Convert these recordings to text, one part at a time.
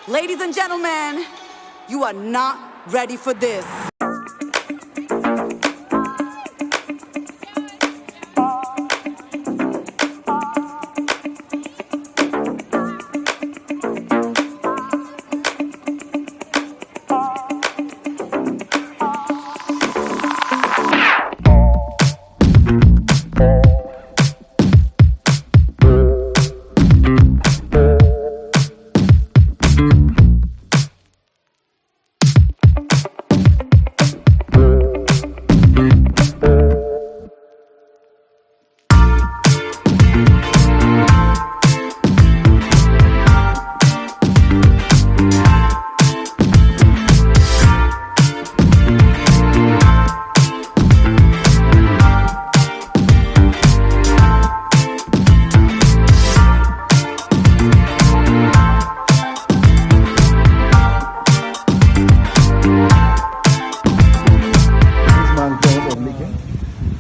Ladies and gentlemen, you are not ready for this.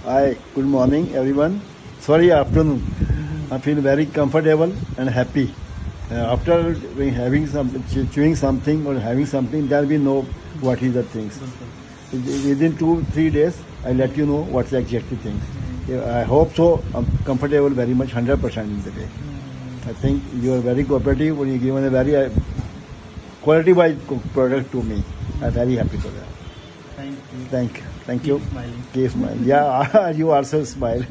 Hi, good morning everyone. Sorry, afternoon. I feel very comfortable and happy. After having chewing something or having something, then we know what is the things. Within 2-3 days, I'll let you know what's the exact things. I hope so. I'm comfortable very much, 100% in the day. I think you are very cooperative when you given a very quality-wise product to me. I'm very happy for that. Thank you. Thank you. Keep smiling. Keep smiling. Yeah, you also smile.